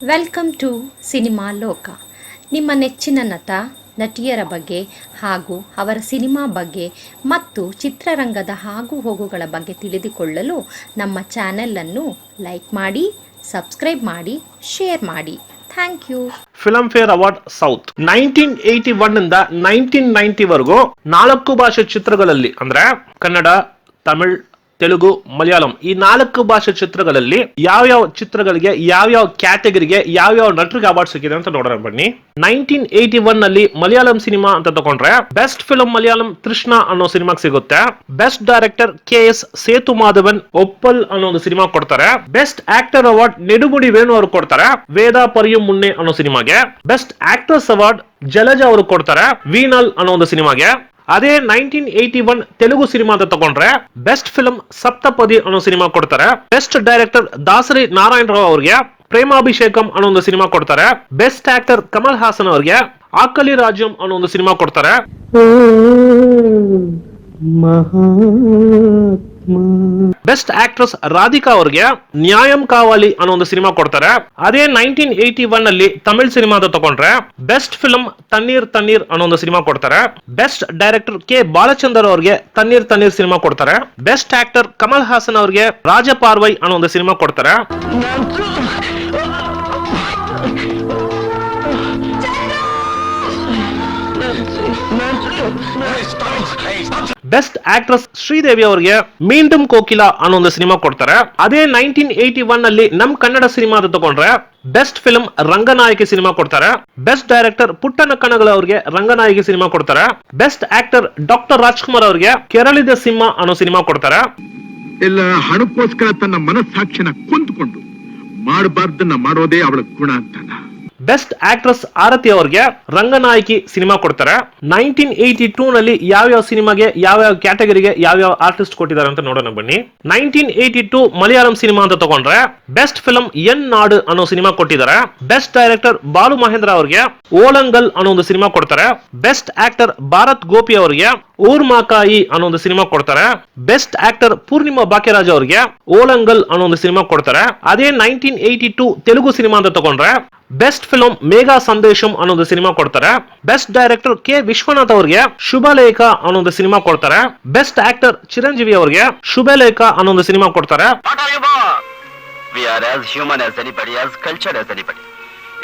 Welcome to cinema ಲೋಕ. ನಿಮ್ಮ ನೆಚ್ಚಿನ ನಟ ನಟಿಯರ ಬಗ್ಗೆ ಹಾಗೂ ಅವರ ಸಿನಿಮಾ ಬಗ್ಗೆ ಮತ್ತು ಚಿತ್ರರಂಗದ ಆಗು ಹೋಗುಗಳ ಬಗ್ಗೆ ತಿಳಿದುಕೊಳ್ಳಲು ನಮ್ಮ ಚಾನೆಲನ್ನು ಲೈಕ್ ಮಾಡಿ, ಸಬ್ಸ್ಕ್ರೈಬ್ ಮಾಡಿ, ಶೇರ್ ಮಾಡಿ. Thank you. Filmfare award south 1981 ಇಂದ 1990 ವರೆಗೂ 4 ಭಾಷೆ ಚಿತ್ರಗಳಲ್ಲಿ ಅಂದ್ರೆ ಕನ್ನಡ, ತಮಿಳ್, ತೆಲುಗು, ಮಲಯಾಳಂ ಈ 4 ಭಾಷೆ ಚಿತ್ರಗಳಲ್ಲಿ ಯಾವ್ಯಾವ ಚಿತ್ರಗಳಿಗೆ ಯಾವ್ಯಾವ ಕ್ಯಾಟಗರಿಗೆ ಯಾವ್ಯಾವ ನಟರಿಗೆ ಅವಾರ್ಡ್ ಸಿಕ್ಕಿದೆ ಅಂತ ನೋಡೋಣ ಬನ್ನಿ. 1981 ನಲ್ಲಿ ಮಲಯಾಳಂ ಸಿನಿಮಾ ಅಂತ ತಗೊಂಡ್ರೆ ಬೆಸ್ಟ್ ಫಿಲ್ಮ್ ಮಲಯಾಳಂ ತೃಷ್ಣ ಅನ್ನೋ ಸಿನಿಮಾಗೆ ಸಿಗುತ್ತೆ. Best director KS Sethu Madhavan Oppol ಅನ್ನೋ ಒಂದು ಸಿನಿಮಾ ಕೊಡ್ತಾರೆ. Best actor award Nedumudi Venu ಅವರು ಕೊಡ್ತಾರೆ ವೇದ ಪರಿಯು ಮುನ್ನೆ ಅನ್ನೋ ಸಿನಿಮಾಗೆ. ಬೆಸ್ಟ್ ಆಕ್ಟ್ರೆಸ್ ಅವಾರ್ಡ್ ಜಲಜ ಅವರು ಕೊಡ್ತಾರೆ ವೀನಲ್ ಅನ್ನೋ ಒಂದು ಸಿನಿಮಾಗೆ. ಅದೇ 1981 ತೆಲುಗು ಸಿನಿಮಾ ಅಂತ ತಗೊಂಡ್ರೆ ಬೆಸ್ಟ್ ಫಿಲ್ಮ್ ಸಪ್ತಪದಿ ಅನ್ನೋ ಸಿನಿಮಾ ಕೊಡ್ತಾರೆ. ಬೆಸ್ಟ್ ಡೈರೆಕ್ಟರ್ ದಾಸರಿ ನಾರಾಯಣ ರಾವ್ ಅವರಿಗೆ ಪ್ರೇಮಾಭಿಷೇಕಂ ಅನ್ನೋ ಒಂದು ಸಿನಿಮಾ ಕೊಡ್ತಾರೆ. ಬೆಸ್ಟ್ ಆಕ್ಟರ್ ಕಮಲ್ ಹಾಸನ್ ಅವರಿಗೆ ಆಕಲಿ ರಾಜ್ಯಂ ಅನ್ನೋ ಒಂದು ಸಿನಿಮಾ ಕೊಡ್ತಾರೆ. ಬೆಸ್ಟ್ ಆಕ್ಟ್ರೆಸ್ ರಾಧಿಕಾ ಅವರಿಗೆ ನ್ಯಾಯಂ ಕಾವಾಲಿ ಅನ್ನೋ ಒಂದು ಸಿನಿಮಾ ಕೊಡ್ತಾರೆ. ಅದೇ 1981 ನಲ್ಲಿ ತಮಿಳ್ ಸಿನಿಮಾ ಅಂತ ತಗೊಂಡ್ರೆ ಬೆಸ್ಟ್ ಫಿಲ್ಮ್ ತಣ್ಣೀರ್ ತಣ್ಣೀರ್ ಅನ್ನೋ ಒಂದು ಸಿನಿಮಾ ಕೊಡ್ತಾರೆ. ಬೆಸ್ಟ್ ಡೈರೆಕ್ಟರ್ ಕೆ ಬಾಲಚಂದರ್ ಅವರಿಗೆ ತಣ್ಣೀರ್ ತಣ್ಣೀರ್ ಸಿನಿಮಾ ಕೊಡ್ತಾರೆ. ಬೆಸ್ಟ್ ಆಕ್ಟರ್ ಕಮಲ್ ಹಾಸನ್ ಅವರಿಗೆ ರಾಜಪಾರ್ವೈ ಅನ್ನೋ ಒಂದು ಸಿನಿಮಾ ಕೊಡ್ತಾರೆ. ಬೆಸ್ಟ್ ಆಕ್ಟ್ರೆಸ್ ಶ್ರೀದೇವಿ ಅವರಿಗೆ ಮೀಂಡಂ ಕೋಕಿಲ ಅನ್ನೋ ಒಂದು ಸಿನಿಮಾ ಕೊಡ್ತಾರೆ. ಅದೇ 1981 ನಲ್ಲಿ ನಮ್ ಕನ್ನಡ ಸಿನಿಮಾ ಅಂತ ತಗೊಂಡ್ರೆ ಬೆಸ್ಟ್ ಫಿಲ್ಮ್ ರಂಗನಾಯಕಿ ಸಿನಿಮಾ ಕೊಡ್ತಾರೆ. ಬೆಸ್ಟ್ ಡೈರೆಕ್ಟರ್ ಪುಟ್ಟನ ಕಣಗಳ ಅವರಿಗೆ ರಂಗನಾಯಕಿ ಸಿನಿಮಾ ಕೊಡ್ತಾರೆ. ಬೆಸ್ಟ್ ಆಕ್ಟರ್ ಡಾಕ್ಟರ್ ರಾಜ್ಕುಮಾರ್ ಅವರಿಗೆ ಕೆರಳಿದ ಸಿಂಹ ಅನ್ನೋ ಸಿನಿಮಾ ಕೊಡ್ತಾರೆ. ಎಲ್ಲ ಹಣಕ್ಕೋಸ್ಕರ ತನ್ನ ಮನಸ್ಸಾಕ್ಷಿನ ಕುಂತ್ಕೊಂಡು ಮಾಡಬಾರ್ದನ್ನ ಮಾಡೋದೇ ಅವಳ ಗುಣ ಅಂತಲ್ಲ. ಬೆಸ್ಟ್ ಆಕ್ಟ್ರೆಸ್ ಆರತಿ ಅವರಿಗೆ ರಂಗನಾಯಕಿ ಸಿನಿಮಾ ಕೊಡ್ತಾರೆ. 1982 ನಲ್ಲಿ ಯಾವ್ಯಾವ ಸಿನಿಮಾಗೆ ಯಾವ್ಯಾವ ಕ್ಯಾಟಗರಿಗೆ ಯಾವ್ಯಾವ ಆರ್ಟಿಸ್ಟ್ ಕೊಟ್ಟಿದ್ದಾರೆ ಅಂತ ನೋಡೋಣ ಬನ್ನಿ. 1982 ಮಲಯಾಳಂ ಸಿನಿಮಾ ಅಂತ ತಗೊಂಡ್ರೆ ಬೆಸ್ಟ್ ಫಿಲ್ಮ್ ಎನ್ ನಾಡು ಅನ್ನೋ ಸಿನಿಮಾ ಕೊಟ್ಟಿದ್ದಾರೆ. ಬೆಸ್ಟ್ ಡೈರೆಕ್ಟರ್ ಬಾಲು ಮಹೇಂದ್ರ ಅವರಿಗೆ ಓಲಂಗಲ್ ಅನ್ನೋ ಒಂದು ಸಿನಿಮಾ ಕೊಡ್ತಾರೆ. ಬೆಸ್ಟ್ ಆಕ್ಟರ್ ಭಾರತ್ ಗೋಪಿ ಅವರಿಗೆ ಊರ್ಮಾಕಾಯಿ ಅನ್ನೋ ಒಂದು ಸಿನಿಮಾ ಕೊಡ್ತಾರೆ. ಬೆಸ್ಟ್ ಆಕ್ಟರ್ ಪೂರ್ಣಿಮಾ ಭಾಗ್ಯರಾಜ್ ಅವರಿಗೆ ಓಲಂಗಲ್ ಅನ್ನೋ ಒಂದು ಸಿನಿಮಾ ಕೊಡ್ತಾರೆ. ಅದೇ 1982 ತೆಲುಗು ಸಿನಿಮಾ ಅಂತ ತಗೊಂಡ್ರೆ ಬೆಸ್ಟ್ ಫಿಲ್ಮ್ ಮೇಘಾ ಸಂದೇಶಂ ಅನ್ನೋದು ಸಿನಿಮಾ ಕೊಡ್ತಾರೆ. ಬೆಸ್ಟ್ ಡೈರೆಕ್ಟರ್ ಕೆ ವಿಶ್ವನಾಥ್ ಅವರಿಗೆ ಶುಭಲೇಖ ಅನ್ನೋದು ಸಿನಿಮಾ ಕೊಡ್ತಾರೆ. ಬೆಸ್ಟ್ ಆಕ್ಟರ್ ಚಿರಂಜೀವಿ ಅವರಿಗೆ ಶುಭಲೇಖ ಅನ್ನೋದು ಸಿನಿಮಾ ಕೊಡ್ತಾರೆ. We are as human as anybody, as cultured as anybody.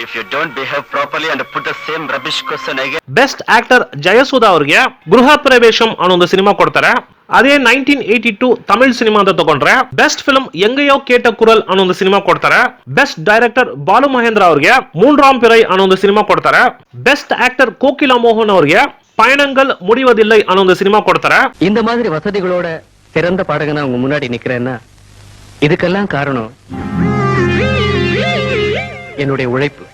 If you don't behave properly and put the same rubbish question again. Best actor Jayasudha ಅವರಿಗೆ ಗೃಹ ಪ್ರವೇಶಂ ಅನ್ನೋ cinema ಕೊಡ್ತಾರೆ. ಅದೇ 1982 ತಮಿಳ್ ಸಿನಿಮಾ ಅಂತ ತಗೊಂಡ್ರೆ ಬೆಸ್ಟ್ ಫಿಲ್ಮ್ ಎಂಗಯೋ ಕೇಟ ಕುರಲ್ ಅನ್ನೋ ಒಂದು ಸಿನಿಮಾ ಕೊಡ್ತಾರೆ. ಬೆಸ್ಟ್ ಡೈರೆಕ್ಟರ್ ಬಾಲು ಮಹೇಂದ್ರ ಅವರಿಗೆ ಮೂನ್ರಾಮ್ ಪಿರೈ ಅನ್ನೋ ಒಂದು ಸಿನಿಮಾ ಕೊಡ್ತಾರೆ. ಬೆಸ್ಟ್ ಆಕ್ಟರ್ ಕೋಕಿಲಾ ಮೋಹನ್ ಅವರಿಗೆ பயணங்கள் முடிவதில்லை ಅನ್ನೋ ಒಂದು ಸಿನಿಮಾ ಕೊಡ್ತಾರೆ. இந்த மாதிரி வசதிகளோட சிறந்த பாடகனா உங்க முன்னாடி நிக்கிறேன்னா இதுக்கெல்லாம் காரணம் என்னுடைய உழைப்பு.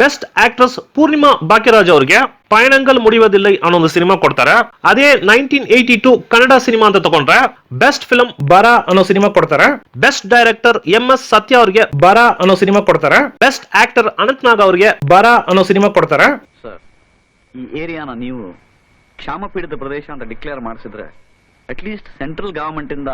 ಬೆಸ್ಟ್ ಆಕ್ಟ್ರೆಸ್ ಪೂರ್ಣಿಮಾ ಭಾಗ್ಯರಾಜ್ ಅವರಿಗೆ பயணங்கள் முடிவதில்லை ಅನ್ನೋ ಒಂದು ಸಿನಿಮಾ ಕೊಡ್ತಾರೆ. ಅದೇ 1982 ಕನ್ನಡ ಸಿನಿಮಾ ಅಂತ ತಗೊಂಡ್ರೆ ಬೆಸ್ಟ್ ಫಿಲ್ಮ್ ಬರ ಅನ್ನೋ ಸಿನಿಮಾ ಕೊಡ್ತಾರೆ. ಬೆಸ್ಟ್ ಡೈರೆಕ್ಟರ್ MS ಸತ್ಯ ಅವರಿಗೆ ಬರ ಅನ್ನೋ ಸಿನಿಮಾ ಕೊಡ್ತಾರೆ. ಬೆಸ್ಟ್ ಆಕ್ಟರ್ ಅನಂತ್ ನಾಗ್ ಅವರಿಗೆ ಬರ ಅನ್ನೋ ಸಿನಿಮಾ ಕೊಡ್ತಾರೆ. ಸರ್, ಈ ಏರಿಯಾನ ನೀವು ಕ್ಷಾಮ ಪೀಡಿತ ಪ್ರದೇಶ ಅಂತ ಡಿಕ್ಲೇರ್ ಮಾಡಿಸಿದ್ರೆ ಅಟ್ಲೀಸ್ಟ್ ಸೆಂಟ್ರಲ್ ಗವರ್ಮೆಂಟ್ ಇಂದ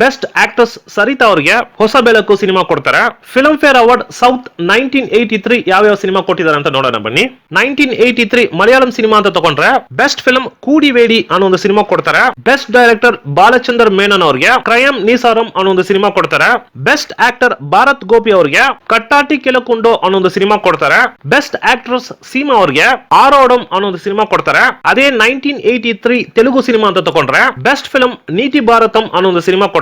ಬೆಸ್ಟ್ ಆಕ್ಟ್ರೆಸ್ ಸರಿತಾ ಅವರಿಗೆ ಹೊಸ ಬೆಳಕು ಸಿನಿಮಾ ಕೊಡ್ತಾರೆ. ಫಿಲ್ಮ್ ಫೇರ್ ಅವಾರ್ಡ್ ಸೌತ್ 1983 ಯಾವ್ಯಾವ ಸಿನಿಮಾ ಕೊಟ್ಟಿದ್ದಾರೆ ಅಂತ ನೋಡೋಣ ಬನ್ನಿ. 1983 ಮಲಯಾಳಂ ಸಿನಿಮಾ ಅಂತ ತಗೊಂಡ್ರೆ ಬೆಸ್ಟ್ ಫಿಲ್ಮ್ ಕೂಡಿವೇಡಿ ಅನ್ನೋ ಒಂದು ಸಿನಿಮಾ ಕೊಡ್ತಾರೆ. ಬೆಸ್ಟ್ ಡೈರೆಕ್ಟರ್ ಬಾಲಚಂದರ್ ಮೇನನ್ ಅವರಿಗೆ ಕ್ರಯಂ ನೀಸಾರಂ ಅನ್ನೋ ಒಂದು ಸಿನಿಮಾ ಕೊಡ್ತಾರೆ. ಬೆಸ್ಟ್ ಆಕ್ಟರ್ ಭಾರತ್ ಗೋಪಿ ಅವರಿಗೆ ಕಟ್ಟಾಟಿ ಕೆಲಕುಂಡೋ ಅನ್ನೋ ಒಂದು ಸಿನಿಮಾ ಕೊಡ್ತಾರೆ. ಬೆಸ್ಟ್ ಆಕ್ಟ್ರೆಸ್ ಸೀಮಾ ಅವರಿಗೆ ಆರೋಡಂ ಅನ್ನೋ ಒಂದು ಸಿನಿಮಾ ಕೊಡ್ತಾರೆ. ಅದೇ 1983 ತೆಲುಗು ಸಿನಿಮಾ ಅಂತ ತಗೊಂಡ್ರೆ ಬೆಸ್ಟ್ ಫಿಲ್ಮ್ ನೀತಿ ಭಾರತಂ ಅನ್ನೋ ಒಂದು ಸಿನಿಮಾ ಕೊಡ್ತಾರೆ.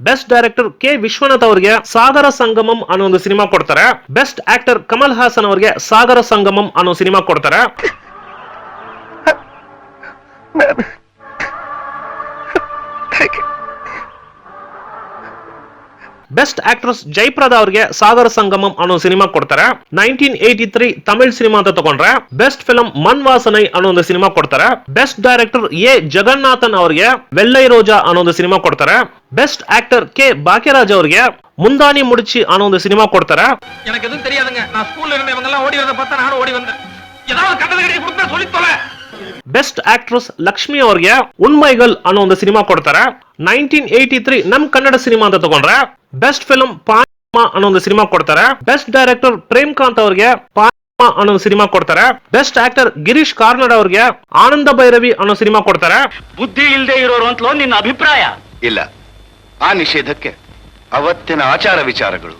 ಬೆಸ್ಟ್ ಡೈರೆಕ್ಟರ್ ಕೆ ವಿಶ್ವನಾಥ್ ಅವರಿಗೆ ಸಾಗರ ಸಂಗಮಂ ಅನ್ನೋ ಒಂದು ಸಿನಿಮಾ ಕೊಡ್ತಾರೆ. ಬೆಸ್ಟ್ ಆಕ್ಟರ್ ಕಮಲ್ ಹಾಸನ್ ಅವರಿಗೆ ಸಾಗರ ಸಂಗಮಂ ಅನ್ನೋ ಸಿನಿಮಾ ಕೊಡ್ತಾರೆ. ಬೆಸ್ಟ್ ಆಕ್ಟ್ರೆಸ್ ಜಯಪ್ರದಾ ಅವರಿಗೆ ಸಾಗರ ಸಂಗಮಂ ಅನ್ನೋ ಸಿನಿಮಾ ಕೊಡ್ತಾರೆ. 1983 ತಮಿಳ್ ಸಿನಿಮಾ ಅಂತ ತಗೊಂಡ್ರೆ ಬೆಸ್ಟ್ ಫಿಲ್ಮ್ ಮನ್ ವಾಸನೈ ಅನ್ನೋ ಒಂದು ಸಿನಿಮಾ ಕೊಡ್ತಾರೆ. ಬೆಸ್ಟ್ ಡೈರೆಕ್ಟರ್ ಎ ಜಗನ್ನಾಥನ್ ಅವರಿಗೆ ವೆಳ್ಳೈ ರೋಜಾ ಅನ್ನೋ ಒಂದು ಸಿನಿಮಾ ಕೊಡ್ತಾರೆ. ಬೆಸ್ಟ್ ಆಕ್ಟರ್ ಕೆ ಭಾಗ್ಯರಾಜ್ ಅವರಿಗೆ ಮುಂದಾನಿ ಮುಡಿಚಿ ಅನ್ನೋ ಒಂದು ಸಿನಿಮಾ ಕೊಡ್ತಾರೆ. எனக்கு எதுவும் தெரியாதுங்க. நான் ஸ்கூல்ல இருந்த இவங்க எல்லாம் ஓடி வரத பார்த்தா நானும் ஓடி வந்தேன். ஏதாவது கண்டத கடி கொடுத்தா சொல்லி தொலை. ಬೆಸ್ಟ್ ಆಕ್ಟ್ರೆಸ್ ಲಕ್ಷ್ಮಿ ಅವರಿಗೆ ಉಣ್ಮೈಗಲ್ ಅನ್ನೋ ಒಂದು ಸಿನಿಮಾ ಕೊಡ್ತಾರೆ. 1983 ನಮ್ ಕನ್ನಡ ಸಿನಿಮಾ ಅಂತ ತಗೊಂಡ್ರೆ ಬೆಸ್ಟ್ ಫಿಲ್ಮ್ ಅನ್ನೋ ಒಂದು ಸಿನಿಮಾ ಕೊಡ್ತಾರೆ. ಬೆಸ್ಟ್ ಡೈರೆಕ್ಟರ್ ಪ್ರೇಮ್ಕಾಂತ್ ಅವ್ರಿಗೆ ಅನ್ನೋ ಸಿನಿಮಾ ಕೊಡ್ತಾರೆ. ಬೆಸ್ಟ್ ಆಕ್ಟರ್ ಗಿರೀಶ್ ಕಾರ್ನಾಡ್ ಅವ್ರಿಗೆ ಆನಂದ ಭೈರವಿ ಅನ್ನೋ ಸಿನಿಮಾ ಕೊಡ್ತಾರೆ. ಬುದ್ಧಿ ಇಲ್ಲದೆ ಇರೋರು ಅಂತಲೋ ನಿನ್ನ ಅಭಿಪ್ರಾಯ? ಇಲ್ಲ, ಆ ನಿಷೇಧಕ್ಕೆ ಅವತ್ತಿನ ಆಚಾರ ವಿಚಾರಗಳು,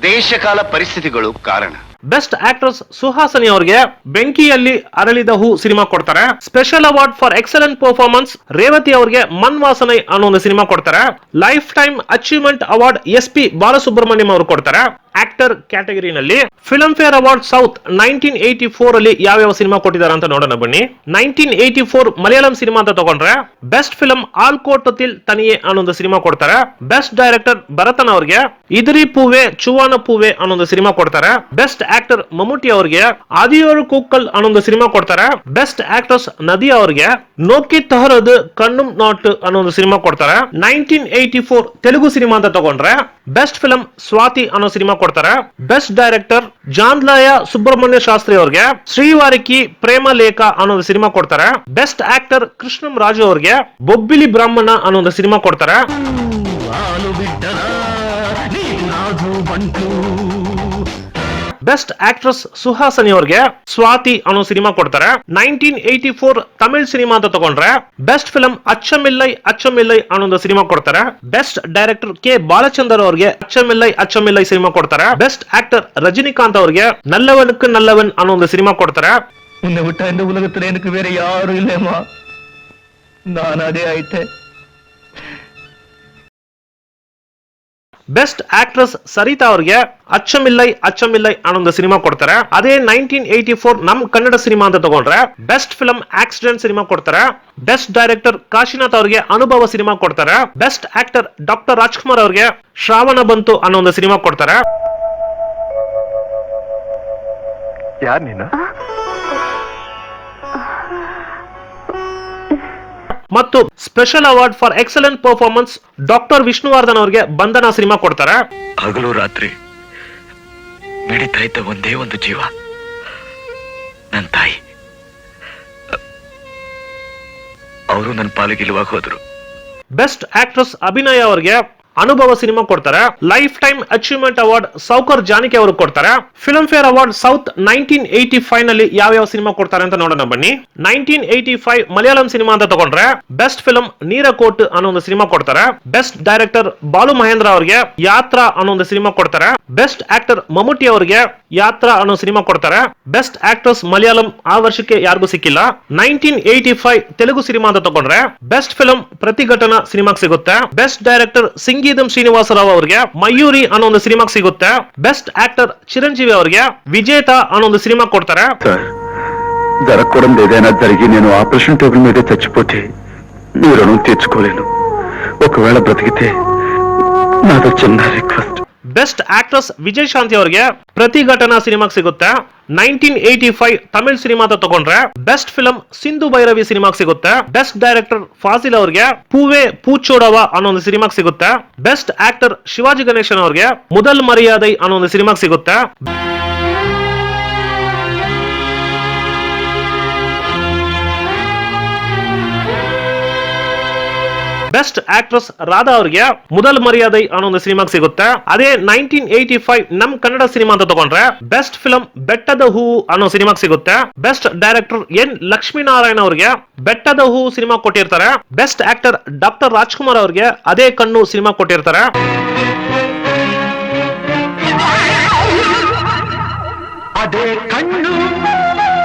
ದೇಶಕಾಲ ಪರಿಸ್ಥಿತಿಗಳು ಕಾರಣ. ಬೆಸ್ಟ್ ಆಕ್ಟ್ರೆಸ್ ಸುಹಾಸಿನಿ ಅವ್ರಿಗೆ ಬೆಂಕಿಯಲ್ಲಿ ಅರಳಿದ ಹೂ ಸಿನಿಮಾ ಕೊಡ್ತಾರೆ. Special award for excellent performance Revathi ಅವ್ರಿಗೆ ಮನ್ ವಾಸನೆ ಅನ್ನೋ ಒಂದು ಸಿನಿಮಾ ಕೊಡ್ತಾರೆ. Life time achievement award SP Balasubrahmanyam ಅವರು ಕೊಡ್ತಾರೆ. ಆಕ್ಟರ್ ಕ್ಯಾಟಗರಿನಲ್ಲಿ ಫಿಲ್ಮ್ ಫೇರ್ ಅವಾರ್ಡ್ ಸೌತ್ 1984 ಅಲ್ಲಿ ಯಾವ್ಯಾವ ಸಿನಿಮಾ ಕೊಟ್ಟಿದ್ದಾರೆ ಅಂತ ನೋಡೋಣ ಬನ್ನಿ. 1984 ಮಲಯಾಳಂ ಸಿನಿಮಾ ಅಂತ ತಗೊಂಡ್ರೆ ಬೆಸ್ಟ್ ಫಿಲ್ಮ್ ಆಲ್ಕೋಟತಿಲ್ ತನಿಯೆ ಅನ್ನೋ ಸಿನಿಮಾ ಕೊಡ್ತಾರೆ. ಬೆಸ್ಟ್ ಡೈರೆಕ್ಟರ್ ಭರತನ್ ಅವ್ರಿಗೆ ಇದ್ರಿ ಪೂವೆ ಚುವಾನ ಪೂವೆ ಅನ್ನೋ ಸಿನಿಮಾ ಕೊಡ್ತಾರೆ. ಬೆಸ್ಟ್ ಆಕ್ಟರ್ ಮಮ್ಮೂಟಿ ಅವ್ರಿಗೆ ಆದಿಯೋರು ಕೂಕ್ಕಲ್ ಅನ್ನೋ ಸಿನಿಮಾ ಕೊಡ್ತಾರೆ. ಬೆಸ್ಟ್ ಆಕ್ಟ್ರೆಸ್ ನದಿಯಾ ಅವ್ರಿಗೆ ನೋಕಿ ತಹರದ್ ಕಣ್ಣುಂ ನಾಟ್ ಅನ್ನೋ ಸಿನಿಮಾ ಕೊಡ್ತಾರೆ. 1984 ತೆಲುಗು ಸಿನಿಮಾ ಅಂತ ತಗೊಂಡ್ರೆ ಬೆಸ್ಟ್ ಫಿಲ್ಮ್ ಸ್ವಾತಿ ಅನ್ನೋ ಸಿನಿಮಾ ಕೊಡ್ತಾರೆ. ಬೆಸ್ಟ್ ಡೈರೆಕ್ಟರ್ ಜಾನ್ಲಾಯ ಸುಬ್ರಹ್ಮಣ್ಯ ಶಾಸ್ತ್ರಿ ಅವ್ರಿಗೆ ಶ್ರೀವಾರಿಕಿ ಪ್ರೇಮ ಲೇಖ ಅನ್ನೋ ಸಿನಿಮಾ ಕೊಡ್ತಾರೆ. ಬೆಸ್ಟ್ ಆಕ್ಟರ್ ಕೃಷ್ಣಂ ರಾಜು ಅವ್ರಿಗೆ ಬೊಬ್ಬಿಲಿ ಬ್ರಾಹ್ಮಣ ಅನ್ನೋ ಸಿನಿಮಾ ಕೊಡ್ತಾರೆ. ಬೆಸ್ಟ್ ಆಕ್ಟ್ರೆಸ್ ಸುಹಾಸಿನಿ ಅವ್ರಿಗೆ ಸ್ವಾತಿ ಅನ್ನೋ ಸಿನಿಮಾ ಕೊಡ್ತಾರೆ. 1984 ತಮಿಳ್ ಸಿನಿಮಾ ಅಂತ ತಗೊಂಡ್ರೆ ಬೆಸ್ಟ್ ಫಿಲ್ಮ್ ಅಚ್ಚಮಿಲ್ಲೈ ಅಚ್ಚಮಿಲ್ಲೈ ಅನ್ನೋ ಸಿನಿಮಾ ಕೊಡ್ತಾರೆ. ಬೆಸ್ಟ್ ಡೈರೆಕ್ಟರ್ ಕೆ ಬಾಲಚಂದರ್ ಅವ್ರಿಗೆ ಅಚ್ಚಮಿಲ್ಲೈ ಅಚ್ಚಮಿಲ್ಲೈ ಸಿನಿಮಾ ಕೊಡ್ತಾರೆ. ಬೆಸ್ಟ್ ಆಕ್ಟರ್ ರಜನಿಕಾಂತ್ ಅವ್ರಿಗೆ ನಲ್ಲವನ್ಕು ನಲ್ಲವನ್ ಅನ್ನೋ ಸಿನಿಮಾ ಕೊಡ್ತಾರೆ. உன்னை விட்டா இந்த உலகத்துல எனக்கு வேற யாரும் இல்லையம்மா, நான் அதே ஆயிட்டேன். ಬೆಸ್ಟ್ ಆಕ್ಟ್ರೆಸ್ ಸರಿತಾ ಅವ್ರಿಗೆ ಅಚ್ಚಮಿಲ್ಲೈ ಅಚ್ಚಮಿಲ್ಲೈ ಅನ್ನೋ ಸಿನಿಮಾ ಕೊಡ್ತಾರೆ. ಅದೇ 1984 ನಮ್ ಕನ್ನಡ ಸಿನಿಮಾ ಅಂತ ತಗೊಂಡ್ರೆ ಬೆಸ್ಟ್ ಫಿಲ್ಮ್ ಆಕ್ಸಿಡೆಂಟ್ ಸಿನಿಮಾ ಕೊಡ್ತಾರೆ. ಬೆಸ್ಟ್ ಡೈರೆಕ್ಟರ್ ಕಾಶಿನಾಥ್ ಅವ್ರಿಗೆ ಅನುಭವ ಸಿನಿಮಾ ಕೊಡ್ತಾರೆ. ಬೆಸ್ಟ್ ಆಕ್ಟರ್ ಡಾಕ್ಟರ್ ರಾಜ್ಕುಮಾರ್ ಅವ್ರಿಗೆ ಶ್ರಾವಣ ಬಂತು ಅನ್ನೋ ಒಂದು ಸಿನಿಮಾ ಕೊಡ್ತಾರೆ. ಯಾರ್ ನೀನು? ಮತ್ತು special award for excellent performance doctor Vishnuvardhan ಅವರಿಗೆ ಬಂಧನ ಸಿನಿಮಾ ಕೊಡ್ತಾರೆ. ಹಗಲು ರಾತ್ರಿ ಮಿಡಿತಾ ಇದ್ದ ಒಂದೇ ಒಂದು ಜೀವ, ನನ್ನ ತಾಯಿ. ಅವರು ನನ್ನ ಪಾಲಿಗಿಲ್ವಾಗ ಹೋದ್ರು. ಬೆಸ್ಟ್ ಆಕ್ಟ್ರೆಸ್ ಅಭಿನಯ ಅವರಿಗೆ ಅನುಭವ ಸಿನಿಮಾ ಕೊಡ್ತಾರೆ. Life time achievement award Sowcar Janaki ಅವರು ಕೊಡ್ತಾರೆ. ಫಿಲ್ಮ್ ಫೇರ್ ಅವಾರ್ಡ್ ಸೌತ್ 1985 ನಲ್ಲಿ ಯಾವ ಸಿನಿಮಾ ಕೊಡ್ತಾರೆ ಅಂತ ನೋಡೋಣ ಬನ್ನಿ. 1985 ಮಲಯಾಳಂ ಸಿನಿಮಾ ಅಂತ ತಗೊಂಡ್ರೆ ಬೆಸ್ಟ್ ಫಿಲ್ಮ್ ನೀರಕೋಟ್ ಅನ್ನೋ ಒಂದು ಸಿನಿಮಾ ಕೊಡ್ತಾರೆ. ಬೆಸ್ಟ್ ಡೈರೆಕ್ಟರ್ ಬಾಲು ಮಹೇಂದ್ರ ಅವರಿಗೆ ಯಾತ್ರಾ ಅನ್ನೋ ಒಂದು ಸಿನಿಮಾ ಕೊಡ್ತಾರೆ. ಬೆಸ್ಟ್ ಆಕ್ಟರ್ ಮಮ್ಮೂಟಿ ಅವರಿಗೆ ಯಾತ್ರಾ ಅನ್ನೋ ಸಿನಿಮಾ ಕೊಡ್ತಾರೆ. ಬೆಸ್ಟ್ ಆಕ್ಟ್ರೆಸ್ ಮಲಯಾಳಂ ಆ ವರ್ಷಕ್ಕೆ ಯಾರಿಗೂ ಸಿಕ್ಕಿಲ್ಲ. 1985 ತೆಲುಗು ಸಿನಿಮಾ ಅಂತ ತಗೊಂಡ್ರೆ ಬೆಸ್ಟ್ ಫಿಲ್ಮ್ ಪ್ರತಿಘಟನಾ ಸಿನಿಮಾಗೆ ಸಿಗುತ್ತೆ. ಬೆಸ್ಟ್ ಡೈರೆಕ್ಟರ್ ಸಿಂಗೀದಂ ಶ್ರೀನಿವಾಸರಾವ್ ಅವರಿಗೆ ಮಯೂರಿ ಅನ್ನೋ ಒಂದು ಸಿನಿಮಾಗೆ ಸಿಗುತ್ತೆ. ಬೆಸ್ಟ್ ಆಕ್ಟರ್ చిరంజీవి ಅವರಿಗೆ విజేత ಅನ್ನೋ ಒಂದು సినిమా కొడతారా? సార్, జరగకూడదు ఏదైనా జరిగి నేను ఆపరేషన్ టేబుల్ మీదే చచ్చిపోతే నీ రుణం తీర్చుకోలేను. ఒకవేళ బ్రతికితే నాదో చిన్న రిక్వెస్ట్. ಬೆಸ್ಟ್ ಆಕ್ಟ್ರೆಸ್ ವಿಜಯಶಾಂತಿ ಅವರಿಗೆ ಪ್ರತಿಘಟನಾ ಸಿನಿಮಾಗೆ ಸಿಗುತ್ತೆ. 1985 ತಮಿಳ್ ಸಿನಿಮಾ ಅಂತ ತಗೊಂಡ್ರೆ ಬೆಸ್ಟ್ ಫಿಲ್ಮ್ ಸಿಂಧು ಭೈರವಿ ಸಿನಿಮಾಗೆ ಸಿಗುತ್ತೆ. ಬೆಸ್ಟ್ ಡೈರೆಕ್ಟರ್ ಫಾಸಿಲ್ ಅವರಿಗೆ ಪೂವೆ ಪೂಚೋಡವ ಅನ್ನೋ ಒಂದು ಸಿನಿಮಾಗೆ ಸಿಗುತ್ತೆ. ಬೆಸ್ಟ್ ಆಕ್ಟರ್ ಶಿವಾಜಿ ಗಣೇಶನ್ ಅವರಿಗೆ ಮೊದಲ್ ಮರ್ಯಾದೈ ಅನ್ನೋ ಒಂದು ಸಿನಿಮಾಗೆ ಸಿಗುತ್ತೆ. ಬೆಸ್ಟ್ ಆಕ್ಟ್ರೆಸ್ ರಾಧಾ ಅವರಿಗೆ ಮೊದಲ್ ಮರ್ಯಾದೈ ಅನ್ನೋ ಒಂದು ಸಿನಿಮಾಗೆ ಸಿಗುತ್ತೆ. ಅದೇ 1985 ನಮ್ ಕನ್ನಡ ಸಿನಿಮಾ ಅಂತ ತಗೊಂಡ್ರೆ ಬೆಸ್ಟ್ ಫಿಲ್ಮ್ ಬೆಟ್ಟದ ಹೂವು ಅನ್ನೋ ಸಿನಿಮಾಗೆ ಸಿಗುತ್ತೆ. ಬೆಸ್ಟ್ ಡೈರೆಕ್ಟರ್ ಎನ್ ಲಕ್ಷ್ಮೀನಾರಾಯಣ ಅವರಿಗೆ ಬೆಟ್ಟದ ಹೂವು ಸಿನಿಮಾ ಕೊಟ್ಟಿರ್ತಾರೆ. ಬೆಸ್ಟ್ ಆಕ್ಟರ್ ಡಾಕ್ಟರ್ ರಾಜ್ಕುಮಾರ್ ಅವರಿಗೆ ಅದೇ ಕಣ್ಣು ಸಿನಿಮಾ ಕೊಟ್ಟಿರ್ತಾರೆ. ಅದೇ ಕಣ್ಣು.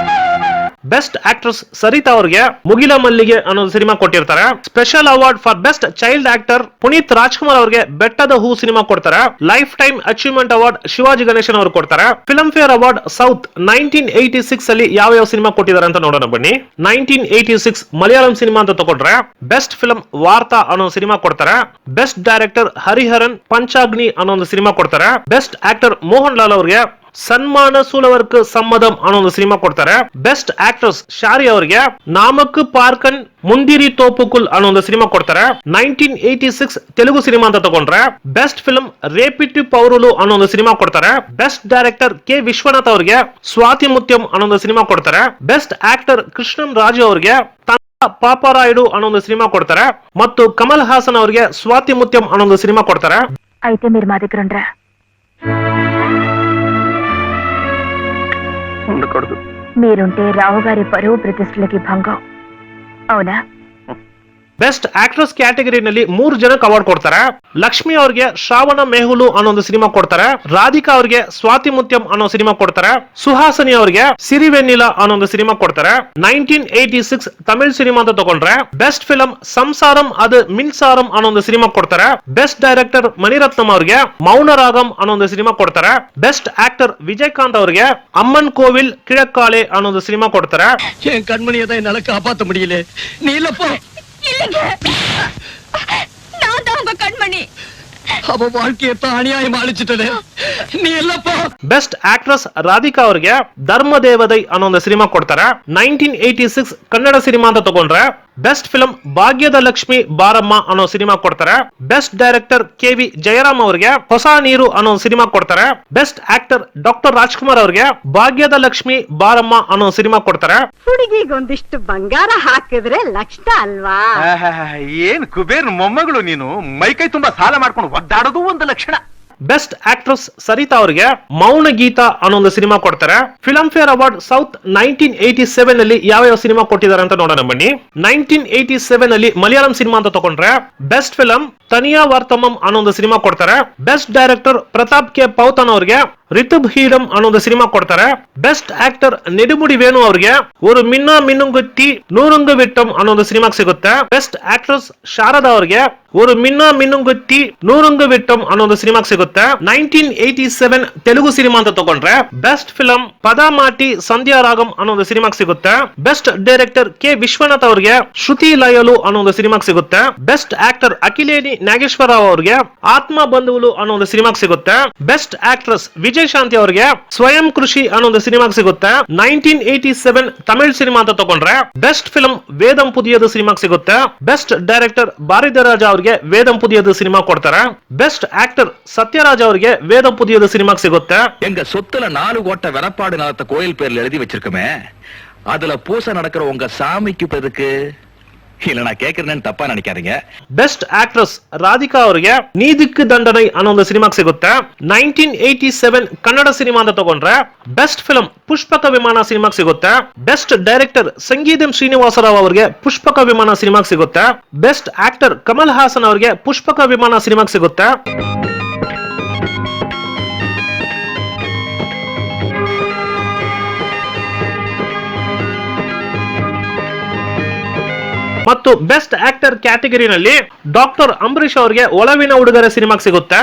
ಬೆಸ್ಟ್ ಆಕ್ಟ್ರೆಸ್ ಸರಿತಾ ಅವರಿಗೆ ಮುಗಿಲ ಮಲ್ಲಿಗೆ ಅನ್ನೋ ಸಿನಿಮಾ ಕೊಟ್ಟಿರ್ತಾರೆ. Special award for best child actor Puneeth Rajkumar ಅವರಿಗೆ ಬೆಟ್ಟದ ಹೂ ಸಿನಿಮಾ ಕೊಡ್ತಾರೆ. Life time achievement award Sivaji Ganesan ಅವರು ಕೊಡ್ತಾರೆ. ಫಿಲ್ಮ್ ಫೇರ್ ಅವಾರ್ಡ್ ಸೌತ್ 1986 ಅಲ್ಲಿ ಯಾವ ಸಿನಿಮಾ ಕೊಟ್ಟಿದ್ದಾರೆ ಅಂತ ನೋಡೋಣ ಬನ್ನಿ. 1986 ಮಲಯಾಳಂ ಸಿನಿಮಾ ಅಂತ ತಗೊಂಡ್ರೆ ಬೆಸ್ಟ್ ಫಿಲ್ಮ್ ವಾರ್ತಾ ಅನ್ನೋ ಸಿನಿಮಾ ಕೊಡ್ತಾರೆ. ಬೆಸ್ಟ್ ಡೈರೆಕ್ಟರ್ ಹರಿಹರನ್ ಪಂಚಾಗ್ನಿ ಅನ್ನೋ ಒಂದು ಸಿನಿಮಾ ಕೊಡ್ತಾರೆ. ಬೆಸ್ಟ್ ಆಕ್ಟರ್ ಮೋಹನ್ ಲಾಲ್ ಅವರಿಗೆ ಸನ್ಮಾನ ಸೂಲವರ್ಕ್ ಸಮ್ಮದಂ ಅನ್ನೋ ಒಂದು ಸಿನಿಮಾ ಕೊಡ್ತಾರೆ. ಬೆಸ್ಟ್ ಆಕ್ಟ್ರೆಸ್ ಶಾರಿ ಅವರಿಗೆ ನಾಮಕ್ ಪಾರ್ಕನ್ ಮುಂದಿರಿ ತೋಪುಕುಲ್ ಅನ್ನೋ ಒಂದು ಸಿನಿಮಾ ಕೊಡ್ತಾರೆ. 1986 ತೆಲುಗು ಸಿನಿಮಾ ಅಂತ ತಗೊಂಡ್ರೆ ಬೆಸ್ಟ್ ಫಿಲ್ಮ್ ರೇಪಿಟಿ ಪೌರುಲು ಅನ್ನೋ ಒಂದು ಸಿನಿಮಾ ಕೊಡ್ತಾರೆ. ಬೆಸ್ಟ್ ಡೈರೆಕ್ಟರ್ ಕೆ ವಿಶ್ವನಾಥ್ ಅವರಿಗೆ ಸ್ವಾತಿ ಮುತ್ಯಂ ಅನ್ನೋ ಒಂದು ಸಿನಿಮಾ ಕೊಡ್ತಾರೆ. ಬೆಸ್ಟ್ ಆಕ್ಟರ್ ಕೃಷ್ಣಂ ರಾಜು ಅವರಿಗೆ ಪಾಪರಾಯುಡು ಅನ್ನೋ ಒಂದು ಸಿನಿಮಾ ಕೊಡ್ತಾರೆ. ಮತ್ತು ಕಮಲ್ ಹಾಸನ್ ಅವರಿಗೆ ಸ್ವಾತಿ ಮುತ್ಯಂ ಅನ್ನೋ ಒಂದು ಸಿನಿಮಾ ಕೊಡ್ತಾರೆ. అయితే మీరు మా దగ్గర ఉండరా? ఉండకూడదు. మీరుంటే రావు గారి పరువు ప్రతిష్టలకి భంగం. అవునా? ಬೆಸ್ಟ್ ಆಕ್ಟ್ರೆಸ್ ಕ್ಯಾಟಗರಿನಲ್ಲಿ 3 ಜನಕ್ಕೆ ಅವಾರ್ಡ್ ಕೊಡ್ತಾರೆ. ಲಕ್ಷ್ಮಿ ಅವ್ರಿಗೆ ಶ್ರಾವಣ ಮೇಹುಲು ಅನ್ನೋ ಒಂದು ಸಿನಿಮಾ ಕೊಡ್ತಾರೆ. ರಾಧಿಕಾ ಅವ್ರಿಗೆ ಸ್ವಾತಿ ಮುತ್ಯಂ ಅನ್ನೋ ಸಿನಿಮಾ ಕೊಡ್ತಾರೆ. ಸುಹಾಸಿನಿ ಅವ್ರಿಗೆ ಸಿರಿವೆನ್ನಿಲಾ ಅನ್ನೋ ಒಂದು ಸಿನಿಮಾ ಕೊಡ್ತಾರೆ. 1986 ತಮಿಳ್ ಸಿನಿಮಾ ಅಂತ ತಗೊಂಡ್ರೆ ಬೆಸ್ಟ್ ಫಿಲಂ ಸಂಸಾರಂ ಅದು ಮಿನ್ಸಾರಂ ಅನ್ನೋ ಒಂದು ಸಿನಿಮಾ ಕೊಡ್ತಾರೆ. ಬೆಸ್ಟ್ ಡೈರೆಕ್ಟರ್ ಮಣಿರತ್ನಂ ಅವ್ರಿಗೆ ಮೌನರಾಗಂ ಅನ್ನೋ ಒಂದು ಸಿನಿಮಾ ಕೊಡ್ತಾರೆ. ಬೆಸ್ಟ್ ಆಕ್ಟರ್ ವಿಜಯಕಾಂತ್ ಅವ್ರಿಗೆ ಅಮ್ಮನ್ ಕೋವಿಲ್ ಕಿഴക്കാളെ ಅನ್ನೋ ಒಂದು ಸಿನಿಮಾ ಕೊಡ್ತಾರೆ. கண்மணியை என்னால காப்பாத்த முடியல. நீ இல்லப்பா. இல்லைங்க, நான் தான் உங்க கண்மணி. அவ வாழ்க்கையத்தான் அநியாயம் அழிச்சிட்டது. நீ இல்லப்பா. ಬೆಸ್ಟ್ ಆಕ್ಟ್ರೆಸ್ ರಾಧಿಕಾ ಅವ್ರಿಗೆ ಧರ್ಮದೇವದೈ ಅನ್ನೋ ಒಂದು ಸಿನಿಮಾ ಕೊಡ್ತಾರೆ. 1986 ಕನ್ನಡ ಸಿನಿಮಾ ಅಂತ ತಗೊಂಡ್ರೆ ಬೆಸ್ಟ್ ಫಿಲಂ ಭಾಗ್ಯದ ಲಕ್ಷ್ಮಿ ಬಾರಮ್ಮ ಅನ್ನೋ ಸಿನಿಮಾ ಕೊಡ್ತಾರೆ. ಬೆಸ್ಟ್ ಡೈರೆಕ್ಟರ್ KV ಜಯರಾಮ್ ಅವ್ರಿಗೆ ಹೊಸ ನೀರು ಅನ್ನೋ ಸಿನಿಮಾ ಕೊಡ್ತಾರೆ. ಬೆಸ್ಟ್ ಆಕ್ಟರ್ ಡಾಕ್ಟರ್ ರಾಜ್ಕುಮಾರ್ ಅವ್ರಿಗೆ ಭಾಗ್ಯದ ಲಕ್ಷ್ಮಿ ಬಾರಮ್ಮ ಅನ್ನೋ ಸಿನಿಮಾ ಕೊಡ್ತಾರೆ. ಹುಡುಗಿಗೊಂದಿಷ್ಟು ಬಂಗಾರ ಹಾಕಿದ್ರೆ ಲಕ್ಷಣ ಅಲ್ವಾ? ಏನ್ ಕುಬೇರ್ ಮೊಮ್ಮಗಳು ನೀನು, ಮೈಕೈ ತುಂಬಾ ಸಾಲ ಮಾಡ್ಕೊಂಡು ಒದ್ದಾಡೋದು ಒಂದು ಲಕ್ಷಣ. ಬೆಸ್ಟ್ ಆಕ್ಟ್ರೆಸ್ ಸರಿತಾ ಅವರಿಗೆ ಮೌನ ಗೀತ ಅನ್ನೋ ಒಂದು ಸಿನಿಮಾ ಕೊಡ್ತಾರೆ. ಫಿಲ್ಮ್ ಫೇರ್ ಅವಾರ್ಡ್ ಸೌತ್ 1987 ಅಲ್ಲಿ ಯಾವ ಸಿನಿಮಾ ಕೊಟ್ಟಿದ್ದಾರೆ ಅಂತ ನೋಡೋಣ ಬನ್ನಿ. 1987 ಅಲ್ಲಿ ಮಲಯಾಳಂ ಸಿನಿಮಾ ಅಂತ ತಗೊಂಡ್ರೆ ಬೆಸ್ಟ್ ಫಿಲಂ ತನಿಯಾ ವರ್ತಮಂ ಅನ್ನೋ ಒಂದು ಸಿನಿಮಾ ಕೊಡ್ತಾರೆ. ಬೆಸ್ಟ್ ಡೈರೆಕ್ಟರ್ ಪ್ರತಾಪ್ ಕೆ ಪೌತನ್ ಅವ್ರಿಗೆ ರಿತುಬ್ ಹೀರಂ ಅನ್ನೋ ಒಂದು ಸಿನಿಮಾ ಕೊಡ್ತಾರೆ. ಬೆಸ್ಟ್ ಆಕ್ಟರ್ ನೆಡುಮುಡಿ ವೇಣು ಅವ್ರಿಗೆ ಒಂದು ಮಿನ್ನ ಮಿನ್ನುಂಗುತ್ತಿ ನೂರುಂಗು ವಿಟ್ಟಂ ಅನ್ನೋ ಒಂದು ಸಿನಿಮಾ ಸಿಗುತ್ತೆ. ಬೆಸ್ಟ್ ಆಕ್ಟ್ರೆಸ್ ಶಾರದಾ ಅವ್ರಿಗೆ ಒಂದು ಮಿನ್ನ ಮಿನ್ನುಂಗುತ್ತಿ ನೂರುಂಗು ವಿಟ್ಟಂ ಅನ್ನೋ ಒಂದು ಸಿನಿಮಾ ಸಿಗುತ್ತೆ. 1987 ತೆಲುಗು ಸಿನಿಮಾ ಅಂತ ತಗೊಂಡ್ರೆ ಬೆಸ್ಟ್ ಫಿಲಂ ಪದಾಮಾಟಿ ಸಂಧ್ಯಾ ರಾಗಂ ಅನ್ನೋ ಒಂದು ಸಿನಿಮಾ ಸಿಗುತ್ತೆ. ಬೆಸ್ಟ್ ಡೈರೆಕ್ಟರ್ ಕೆ ವಿಶ್ವನಾಥ್ ಅವ್ರಿಗೆ ಶ್ರುತಿ ಲಯಲು ಅನ್ನೋ ಒಂದು ಸಿನಿಮಾ ಸಿಗುತ್ತೆ. ಬೆಸ್ಟ್ ಆಕ್ಟರ್ ಅಖಿಲೇನಿ ನಾಗೇಶ್ವರ ರಾವ್ ಅವ್ರಿಗೆ ಆತ್ಮ ಬಂಧುవులు ಅನ್ನೋ ಒಂದು ಸಿನಿಮಾ ಸಿಗುತ್ತೆ. ಬೆಸ್ಟ್ ಆಕ್ಟ್ರೆಸ್ ವಿಜಯ್ ಶಾಂತಿ ಅವ್ರಿಗೆ ಸ್ವಯಂ ಕೃಷಿ ಅನ್ನೋ ಒಂದು ಸಿನಿಮಾ ಸಿಗುತ್ತೆ. 1987 ತಮಿಳ್ ಸಿನಿಮಾ ಅಂತ ತಗೊಂಡ್ರೆ ಬೆಸ್ಟ್ ಫಿಲಂ ವೇದಂ ಪುದಿಯದು ಸಿನಿಮಾ ಸಿಗುತ್ತೆ. ಬೆಸ್ಟ್ ಡೈರೆಕ್ಟರ್ ಭಾರತಿರಾಜ ಅವ್ರಿಗೆ ವೇದಂ ಪುದಿಯದು ಸಿನಿಮಾ ಕೊಡ್ತಾರೆ. ಬೆಸ್ಟ್ ಆಕ್ಟರ್ சத்யராஜ் அவರಿಗೆ வேதம் புதியது சினிமா சிಗುತ್ತೆ. எங்க சொத்துல 4 கோட்டை வெறப்பாடு நலத்த கோயில் பேர்ல எழுதி வச்சிருக்கமே, அதுல பூசை நடக்கிற உங்க சாமிக்கு எதுக்கு? இல்ல நான் கேக்குறேன்னு தப்பா நினைக்காதீங்க. ಬೆಸ್ಟ್ ಆಕ್ಟ್ರೆಸ್ ರಾಧಿಕಾ ಅವರಿಗೆ ನೀದಿಕ್ಕು ದಂಡನೈ ಅನ್ನೋ ಒಂದು ಸಿನಿಮಾ ಸಿಗುತ್ತೆ. 1987 ಕನ್ನಡ ಸಿನಿಮಾ ಅಂತ ತಗೊಂಡ್ರೆ ಬೆಸ್ಟ್ ಫಿಲಂ ಪುಷ್ಪಕ ವಿಮಾನ ಸಿನಿಮಾ ಸಿಗುತ್ತೆ. ಬೆಸ್ಟ್ ಡೈರೆಕ್ಟರ್ ಸಂಗೀತಂ ಶ್ರೀನಿವಾಸರಾವ್ ಅವರಿಗೆ ಪುಷ್ಪಕ ವಿಮಾನ ಸಿನಿಮಾ ಸಿಗುತ್ತೆ. ಬೆಸ್ಟ್ ಆಕ್ಟರ್ ಕಮಲ್ ಹಾಸನ್ ಅವರಿಗೆ ಪುಷ್ಪಕ ವಿಮಾನ ಸಿನಿಮಾ ಸಿಗುತ್ತೆ. ಮತ್ತು ಬೆಸ್ಟ್ ಆಕ್ಟರ್ ಕ್ಯಾಟಗರಿನಲ್ಲಿ ಡಾಕ್ಟರ್ ಅಂಬರೀಶ್ ಅವರಿಗೆ ಒಲವಿನ ಉಡುಗೊರೆ ಸಿನಿಮಾ ಸಿಗುತ್ತೆ.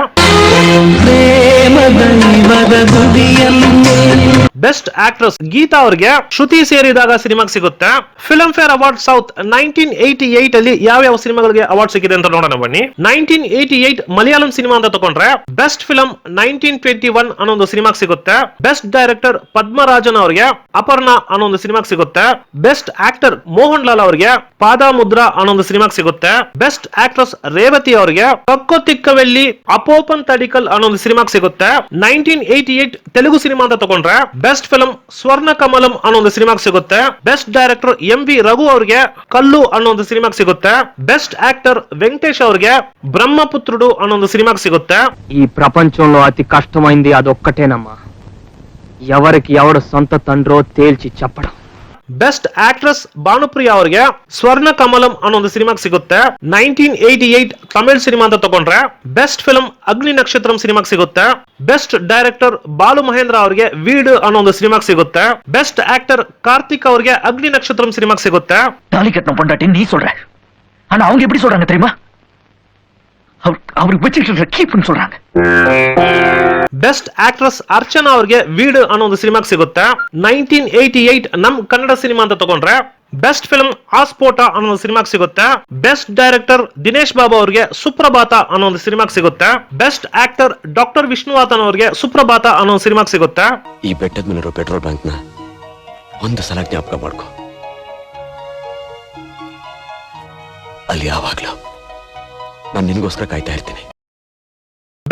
ಬೆಸ್ಟ್ ಆಕ್ಟ್ರೆಸ್ ಗೀತಾ ಅವರಿಗೆ ಶ್ರುತಿ ಸೇರಿದಾಗ ಸಿನಿಮಾ ಸಿಗುತ್ತೆ. ಫಿಲ್ಮ್ ಫೇರ್ ಅವಾರ್ಡ್ ಸೌತ್ 1988 ಅಲ್ಲಿ ಯಾವ ಸಿನಿಮಾಗಳಿಗೆ ಅವಾರ್ಡ್ ಸಿಕ್ಕಿದೆ ಅಂತ ನೋಡೋಣ ಬನ್ನಿ. 1988 ಮಲಯಾಳಂ ಸಿನಿಮಾ ಅಂತ ತಗೊಂಡ್ರೆ ಬೆಸ್ಟ್ ಫಿಲಂ 1921 ಅನ್ನೋ ಒಂದು ಸಿನಿಮಾ ಸಿಗುತ್ತೆ. ಬೆಸ್ಟ್ ಡೈರೆಕ್ಟರ್ ಪದ್ಮರಾಜನ್ ಅವರಿಗೆ ಅಪರ್ಣಾ ಅನ್ನೋ ಒಂದು ಸಿನಿಮಾ ಸಿಗುತ್ತೆ. ಬೆಸ್ಟ್ ಆಕ್ಟರ್ ಮೋಹನ್ ಲಾಲ್ ಅವರಿಗೆ ಪಾದ ಮುದ್ರಾ ಅನ್ನೋ ಒಂದು ಸಿನಿಮಾ ಸಿಗುತ್ತೆ. ಬೆಸ್ಟ್ ಆಕ್ಟ್ರೆಸ್ ರೇವತಿ ಅವರಿಗೆ ಕಕ್ಕೊ ತಿಕ್ಕವೆಲ್ಲಿ ಅಪೋಪನ್ ತಡಿಕಲ್ ಅನ್ನೋ ಒಂದು ಸಿನಿಮಾ ಸಿಗುತ್ತೆ. 1988 ತೆಲುಗು ಸಿನಿಮಾ ಅಂತ ತಗೊಂಡ್ರೆ ಬೆಸ್ಟ್ ಫಿಲಂ ಸ್ವರ್ಣ ಕಮಲಂ ಅನ್ನೋ ಒಂದು ಸಿನಿಮಾ ಸಿಗುತ್ತೆ. ಬೆಸ್ಟ್ ಡೈರೆಕ್ಟರ್ MV ರಘು ಅವರಿಗೆ ಕಲ್ಲು ಅನ್ನೋ ಒಂದು ಸಿನಿಮಾ ಸಿಗುತ್ತೆ. ಬೆಸ್ಟ್ ಆಕ್ಟರ್ ವೆಂಕಟೇಶ್ ಅವರಿಗೆ ಬ್ರಹ್ಮಪುತ್ರುಡು ಅನ್ನೋ ಒಂದು ಸಿನಿಮಾ ಸಿಗುತ್ತೆ. ఈ ప్రపంచంలో అతి కష్టమైంది అదొక్కటేనమ్మా, ఎవరికి ఎవడు సొంత తండ్రో తేల్చి చెప్పడం. ಬೆಸ್ಟ್ ಆಕ್ಟ್ರೆಸ್ ಭಾನುಪ್ರಿಯಾ ಅವರಿಗೆ ಸ್ವರ್ಣ ಕಮಲಂ ಅನ್ನೋ ಒಂದು ಸಿನಿಮಾ ಸಿಗುತ್ತೆ. 1988 ತಮಿಳ್ ಸಿನಿಮಾ ಅಂತ ತಗೊಂಡ್ರೆ ಬೆಸ್ಟ್ ಫಿಲಂ ಅಗ್ನಿ ನಕ್ಷತ್ರಂ ಸಿನಿಮಾ ಸಿಗುತ್ತೆ. ಬೆಸ್ಟ್ ಡೈರೆಕ್ಟರ್ ಬಾಲು ಮಹೇಂದ್ರ ಅವರಿಗೆ ವೀಡು ಅನ್ನೋ ಒಂದು ಸಿನಿಮಾ ಸಿಗುತ್ತೆ. ಬೆಸ್ಟ್ ಆಕ್ಟರ್ ಕಾರ್ತಿಕ್ ಅವರಿಗೆ ಅಗ್ನಿ ನಕ್ಷತ್ರಂ ಸಿನಿಮಾ ಸಿಗುತ್ತೆ. தாலி கட்டணம் பொண்டாட்டி நீ சொல்ற, ஆனா அவங்க எப்படி சொல்றாங்க தெரியுமா? அவருக்கு வச்சுக்கிட்டு கீப்னு சொல்றாங்க. ಬೆಸ್ಟ್ ಆಕ್ಟ್ರೆಸ್ ಅರ್ಚನಾ ಅವರಿಗೆ ವೀಡು ಅನ್ನೋ ಒಂದು ಸಿನಿಮಾ ಸಿಗುತ್ತೆ. 1988 ನಮ್ ಕನ್ನಡ ಸಿನಿಮಾ ಅಂತ ತಗೊಂಡ್ರೆ ಬೆಸ್ಟ್ ಫಿಲ್ಮ್ ಆಸ್ಫೋಟ ಅನ್ನೋ ಒಂದು ಸಿನಿಮಾ ಸಿಗುತ್ತೆ. ಬೆಸ್ಟ್ ಡೈರೆಕ್ಟರ್ ದಿನೇಶ್ ಬಾಬು ಅವರಿಗೆ ಸುಪ್ರಭಾತ ಅನ್ನೋ ಒಂದು ಸಿನಿಮಾ ಸಿಗುತ್ತೆ. ಬೆಸ್ಟ್ ಆಕ್ಟರ್ ಡಾಕ್ಟರ್ ವಿಷ್ಣುವರ್ಧನ್ ಅವರಿಗೆ ಸುಪ್ರಭಾತ ಅನ್ನೋ ಒಂದು ಸಿನಿಮಾ ಸಿಗುತ್ತೆ. ಈ ಬೆಟ್ಟದ ಮೇಲಿರೋ ಪೆಟ್ರೋಲ್ ಬ್ಯಾಂಕ್ ನ ಒಂದು ಸಲ ಜ್ಞಾಪಕ ಮಾಡ್ಕೊ, ಅಲ್ಲಿ ಯಾವಾಗ್ಲೂ ನಾನು ನಿನಗೋಸ್ಕರ ಕಾಯ್ತಾ ಇರ್ತೀನಿ.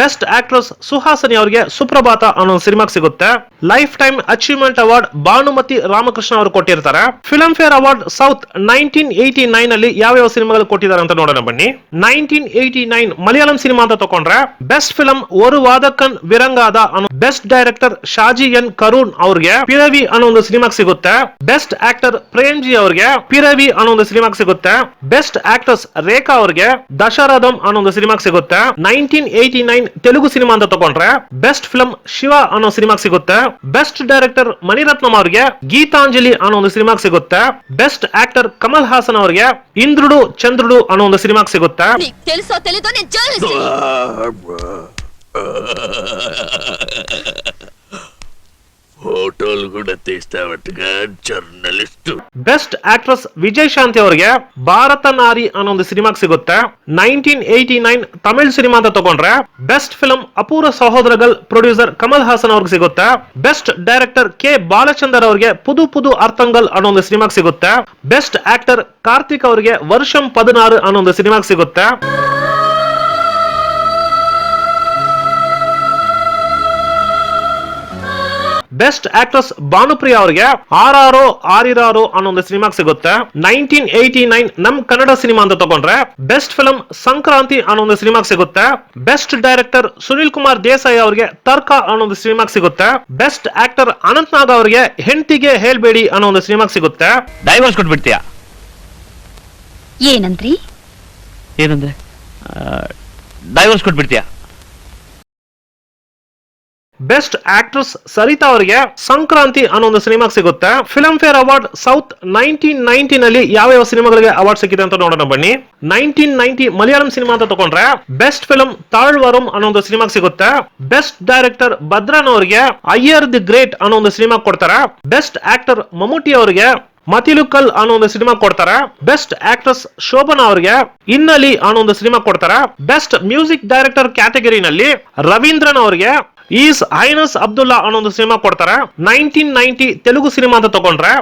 ಬೆಸ್ಟ್ ಆಕ್ಟ್ರೆಸ್ ಸುಹಾಸಿನಿ ಅವರಿಗೆ ಸುಪ್ರಭಾತ ಅನ್ನೋ ಸಿನಿಮಾಗೆ ಸಿಗುತ್ತೆ. Life time achievement award Bhanumathi Ramakrishna ಅವರು ಕೊಟ್ಟಿರ್ತಾರೆ. ಫಿಲ್ಮ್ ಫೇರ್ ಅವಾರ್ಡ್ ಸೌತ್ 1989 ಅಲ್ಲಿ ಯಾವ ಸಿನಿಮಾಗಳು ಕೊಟ್ಟಿದ್ದಾರೆ ಅಂತ ನೋಡೋಣ ಬನ್ನಿ. 1989 ಮಲಯಾಳಂ ಸಿನಿಮಾ ಅಂತ ತಗೊಂಡ್ರೆ ಬೆಸ್ಟ್ ಫಿಲ್ಮ್ ಒಂದು ವಾದಕನ್ ವಿರಂಗಾದ ಅನ್ನೋ best director Shaji N Karun ಅವ್ರಿಗೆ ಪಿರವಿ ಅನ್ನೋ ಒಂದು ಸಿನಿಮಾಗೆ ಸಿಗುತ್ತೆ. ಬೆಸ್ಟ್ ಆಕ್ಟರ್ ಪ್ರೇಮ್ಜಿ ಅವ್ರಿಗೆ ಪಿರವಿ ಅನ್ನೋ ಒಂದು ಸಿನಿಮಾಗೆ ಸಿಗುತ್ತೆ. ಬೆಸ್ಟ್ ಆಕ್ಟ್ರೆಸ್ ರೇಖಾ ಅವ್ರಿಗೆ ದಶರಥಂ ಅನ್ನೋ ಒಂದು ಸಿನಿಮಾಗೆ ಸಿಗುತ್ತೆ. 1989 ತೆಲುಗು ಸಿನಿಮಾ ಅಂತ ತಗೊಂಡ್ರೆ ಬೆಸ್ಟ್ ಫಿಲ್ಮ್ ಶಿವ ಅನ್ನೋ ಸಿನಿಮಾಗೆ ಸಿಗುತ್ತೆ. ಬೆಸ್ಟ್ ಡೈರೆಕ್ಟರ್ ಮಣಿರತ್ನಂ ಅವ್ರಿಗೆ ಗೀತಾಂಜಲಿ ಅನ್ನೋ ಒಂದು ಸಿನಿಮಾಗೆ ಸಿಗುತ್ತೆ. ಬೆಸ್ಟ್ ಆಕ್ಟರ್ ಕಮಲ್ ಹಾಸನ್ ಅವ್ರಿಗೆ ಇಂದ್ರುಡು ಚಂದ್ರುಡು ಅನ್ನೋ ಒಂದು ಸಿನಿಮಾಗೆ ಸಿಗುತ್ತೆ. ಹೋಟೆಲ್ ಕೂಡ ಜರ್ನಲಿಸ್ಟ್. ಬೆಸ್ಟ್ ಆಕ್ಟ್ರೆಸ್ ವಿಜಯ್ ಶಾಂತಿ ಅವರಿಗೆ ಭಾರತ ನಾರಿ ಅನ್ನೋ ಒಂದು ಸಿನಿಮಾಗೆ ಸಿಗುತ್ತೆ. 1989 ತಮಿಳ್ ಸಿನಿಮಾ ಅಂತ ತಗೊಂಡ್ರೆ ಬೆಸ್ಟ್ ಫಿಲ್ಮ್ ಅಪೂರ್ವ ಸಹೋದರಗಳು ಪ್ರೊಡ್ಯೂಸರ್ ಕಮಲ್ ಹಾಸನ್ ಅವ್ರಿಗೆ ಸಿಗುತ್ತೆ. ಬೆಸ್ಟ್ ಡೈರೆಕ್ಟರ್ ಕೆ ಬಾಲಚಂದರ್ ಅವರಿಗೆ ಪುದು ಪುದು ಅರ್ಥಂಗಲ್ ಅನ್ನೋ ಒಂದು ಸಿನಿಮಾಗೆ ಸಿಗುತ್ತೆ. ಬೆಸ್ಟ್ ಆಕ್ಟರ್ ಕಾರ್ತಿಕ್ ಅವರಿಗೆ ವರ್ಷಂ 16 ಅನ್ನೋ ಒಂದು ಸಿನಿಮಾಗೆ ಸಿಗುತ್ತೆ. ಬೆಸ್ಟ್ ಆಕ್ಟ್ರೆಸ್ ಭಾನುಪ್ರಿಯಾ ಅವರಿಗೆ ಆರಾರೋ ಆರಿರಾರೋ ಅನ್ನೋ ಒಂದು ಸಿನಿಮಾಗೆ ಸಿಗುತ್ತೆ. 1989 ನಮ್ ಕನ್ನಡ ಸಿನಿಮಾ ಅಂತ ತಗೊಂಡ್ರೆ ಬೆಸ್ಟ್ ಫಿಲ್ಮ್ ಸಂಕ್ರಾಂತಿ ಅನ್ನೋ ಒಂದು ಸಿನಿಮಾಗೆ ಸಿಗುತ್ತೆ. ಬೆಸ್ಟ್ ಡೈರೆಕ್ಟರ್ ಸುನಿಲ್ ಕುಮಾರ್ ದೇಸಾಯಿ ಅವರಿಗೆ ತರ್ಕ ಅನ್ನೋ ಒಂದು ಸಿನಿಮಾಗೆ ಸಿಗುತ್ತೆ. ಬೆಸ್ಟ್ ಆಕ್ಟರ್ ಅನಂತ್ ನಾಗ್ ಅವರಿಗೆ ಹೆಂಡತಿಗೆ ಹೇಳ್ಬೇಡಿ ಅನ್ನೋ ಒಂದು ಸಿನಿಮಾಗೆ ಸಿಗುತ್ತೆ. ಡೈವರ್ಸ್ ಕೊಟ್ಬಿಡ್ತೀಯಾ? ಏನಂದ್ರಿ? ಏನಂದ್ರೆ ಡೈವರ್ಸ್ ಕೊಟ್ಬಿಡ್ತೀಯಾ? ಬೆಸ್ಟ್ ಆಕ್ಟ್ರೆಸ್ ಸರಿತಾ ಅವರಿಗೆ ಸಂಕ್ರಾಂತಿ ಅನ್ನೋ ಒಂದು ಸಿನಿಮಾಗೆ ಸಿಗುತ್ತೆ. ಫಿಲ್ಮ್ ಫೇರ್ ಅವಾರ್ಡ್ ಸೌತ್ 1990 ನಲ್ಲಿ ಯಾವ ಸಿನಿಮಾಗಳಿಗೆ ಅವಾರ್ಡ್ ಸಿಕ್ಕಿದೆ ಅಂತ ನೋಡೋಣ ಬನ್ನಿ. 1990 ಮಲಯಾಳಂ ಸಿನಿಮಾ ಅಂತ ತಗೊಂಡ್ರೆ ಬೆಸ್ಟ್ ಫಿಲ್ಮ್ ತಾಳ್ವರಂ ಅನ್ನೋ ಒಂದು ಸಿನಿಮಾಗೆ ಸಿಗುತ್ತೆ. ಬೆಸ್ಟ್ ಡೈರೆಕ್ಟರ್ ಭದ್ರನ್ ಅವರಿಗೆ ಅಯ್ಯರ್ ದಿ ಗ್ರೇಟ್ ಅನ್ನೋ ಒಂದು ಸಿನಿಮಾ ಕೊಡ್ತಾರೆ. ಬೆಸ್ಟ್ ಆಕ್ಟರ್ ಮಮ್ಮೂಟಿ ಅವರಿಗೆ ಮತಿಲುಕಲ್ ಅನ್ನೋ ಒಂದು ಸಿನಿಮಾ ಕೊಡ್ತಾರೆ. ಬೆಸ್ಟ್ ಆಕ್ಟ್ರೆಸ್ ಶೋಭನಾ ಅವರಿಗೆ ಇನ್ನಲಿ ಅನ್ನೋ ಒಂದು ಸಿನಿಮಾ ಕೊಡ್ತಾರೆ. ಬೆಸ್ಟ್ ಮ್ಯೂಸಿಕ್ ಡೈರೆಕ್ಟರ್ ಕ್ಯಾಟಗರಿನಲ್ಲಿ ರವೀಂದ್ರನ್ ಅವರಿಗೆ ಈಸ್ ಹೈನಸ್ ಅಬ್ದುಲ್ಲಾ ಅನ್ನೋ ಒಂದು ಸಿನಿಮಾ ಕೊಡ್ತಾರೆ. 1990 ತೆಲುಗು ಸಿನಿಮಾ ಅಂತ ತಗೊಂಡ್ರೆ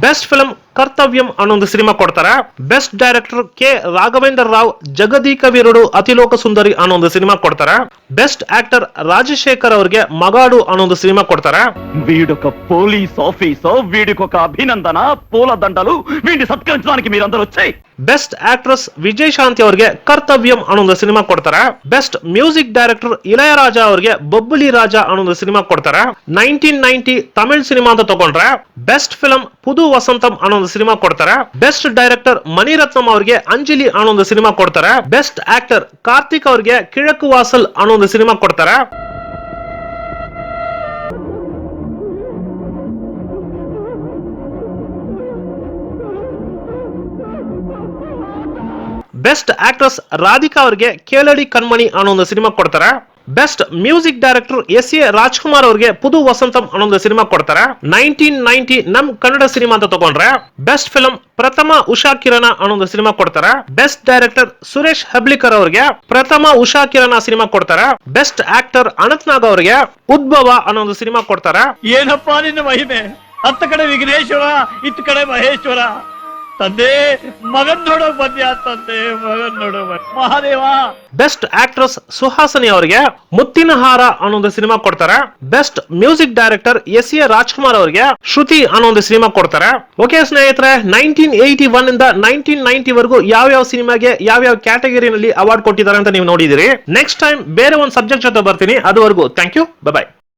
ಬೆಸ್ಟ್ ಫಿಲ್ಮ್ ಕರ್ತವ್ಯಂ ಅನ್ನೋ ಒಂದು ಸಿನಿಮಾ ಕೊಡ್ತಾರೆ. Best director K Raghavendra Rao Jagadeka Veerudu Athiloka Sundari ಅನ್ನೋ ಒಂದು ಸಿನಿಮಾ ಕೊಡ್ತಾರೆ. ಬೆಸ್ಟ್ ಆಕ್ಟರ್ రాజశేఖర్ ಅವರಿಗೆ మగాడు ಅನ್ನೋ ಒಂದು ಸಿನಿమా ಕೊಡ್ತಾರೆ. వీడొక పోలీస్ ఆఫీసర్, వీడికొక అభినందన పూలదండలు, వీడిని సత్కరించడానికి మీరందరూ వచ్చాయి. ಬೆಸ್ಟ್ ಆಕ್ಟ್ರೆಸ್ ವಿಜಯ್ ಶಾಂತಿ ಅವರಿಗೆ ಕರ್ತವ್ಯಂ ಅನ್ನೋ ಒಂದು ಸಿನಿಮಾ ಕೊಡ್ತಾರೆ. ಬೆಸ್ಟ್ ಮ್ಯೂಸಿಕ್ ಡೈರೆಕ್ಟರ್ ಇಳಯರಾಜ ಅವರಿಗೆ ಬೊಬ್ಬುಲಿ ರಾಜ ಅನ್ನೋ ಒಂದು ಸಿನಿಮಾ ಕೊಡ್ತಾರೆ. 1990 ತಮಿಳ್ ಸಿನಿಮಾ ಅಂತ ತಗೊಂಡ್ರೆ ಬೆಸ್ಟ್ ಫಿಲ್ಮ್ ಪುದು ವಸಂತಂ ಅನ್ನೋ ಒಂದು ಸಿನಿಮಾ ಕೊಡ್ತಾರೆ. ಬೆಸ್ಟ್ ಡೈರೆಕ್ಟರ್ ಮಣಿರತ್ನಂ ಅವರಿಗೆ ಅಂಜಲಿ ಅನ್ನೋ ಒಂದು ಸಿನಿಮಾ ಕೊಡ್ತಾರೆ. ಬೆಸ್ಟ್ ಆಕ್ಟರ್ ಕಾರ್ತಿಕ್ ಅವರಿಗೆ ಕಿഴക്ക് ವಾಸಲ್ ಅನ್ನೋ ಒಂದು ಸಿನಿಮಾ ಕೊಡ್ತಾರೆ. ಬೆಸ್ಟ್ ಆಕ್ಟ್ರೆಸ್ ರಾಧಿಕಾ ಅವರಿಗೆ ಕೇಳಡಿ ಕಣ್ಮಣಿ ಅನ್ನೋ ಒಂದು ಸಿನಿಮಾ ಕೊಡ್ತಾರೆ. Best music director S A. Rajkumar ಅವರಿಗೆ ಪುದು ವಸಂತಂ ಅನ್ನೋ ಒಂದು ಸಿನಿಮಾ ಕೊಡ್ತಾರೆ. 1990 ನಮ್ ಕನ್ನಡ ಸಿನಿಮಾ ಅಂತ ತಗೊಂಡ್ರೆ ಬೆಸ್ಟ್ ಫಿಲ್ಮ್ ಪ್ರಥಮ ಉಷಾ ಕಿರಣ ಅನ್ನೋ ಒಂದು ಸಿನಿಮಾ ಕೊಡ್ತಾರೆ. ಬೆಸ್ಟ್ ಡೈರೆಕ್ಟರ್ ಸುರೇಶ್ ಹೆಬ್ಳಿಕರ್ ಅವರಿಗೆ ಪ್ರಥಮ ಉಷಾ ಕಿರಣ ಸಿನಿಮಾ ಕೊಡ್ತಾರೆ. ಬೆಸ್ಟ್ ಆಕ್ಟರ್ ಅನಂತ್ ನಾಗ್ ಅವರಿಗೆ ಉದ್ಭವ ಅನ್ನೋ ಒಂದು ಸಿನಿಮಾ ಕೊಡ್ತಾರೆ. ಏನಪ್ಪಾ ನಿನ್ನ ಮಹಿಮೆ? ಹತ್ತ ಕಡೆ ವಿಘ್ನೇಶ್ವರ, ಇತ್ತ ಕಡೆ ಮಹೇಶ್ವರ. ತಂದೆ ಮಗನ್ ನೋಡೋ ಬಂದ್ಯಾ? ತಂದೆ ಮಗನ್ ನೋಡೋ ಮಹಾದೇವ. ಬೆಸ್ಟ್ ಆಕ್ಟ್ರೆಸ್ ಸುಹಾಸಿನಿ ಅವರಿಗೆ ಮುತ್ತಿನ ಹಾರ ಅನ್ನೋ ಒಂದು ಸಿನಿಮಾ ಕೊಡ್ತಾರೆ. Best music director S A. Rajkumar ಅವರಿಗೆ ಶ್ರುತಿ ಅನ್ನೋ ಒಂದು ಸಿನಿಮಾ ಕೊಡ್ತಾರೆ. ಓಕೆ ಸ್ನೇಹಿತರೆ, 1981 ಇಂದ 1990 ವರೆಗೂ ಯಾವ ಸಿನಿಮಾಗೆ ಯಾವ ಕ್ಯಾಟಗರಿನಲ್ಲಿ ಅವಾರ್ಡ್ ಕೊಟ್ಟಿದ್ದಾರೆ ಅಂತ ನೀವು ನೋಡಿದಿರಿ. ನೆಕ್ಸ್ಟ್ ಟೈಮ್ ಬೇರೆ ಒಂದು ಸಬ್ಜೆಕ್ಟ್ ಜೊತೆ ಬರ್ತೀನಿ. ಅದುವರೆಗೂ ಥ್ಯಾಂಕ್ ಯು, ಬೈ.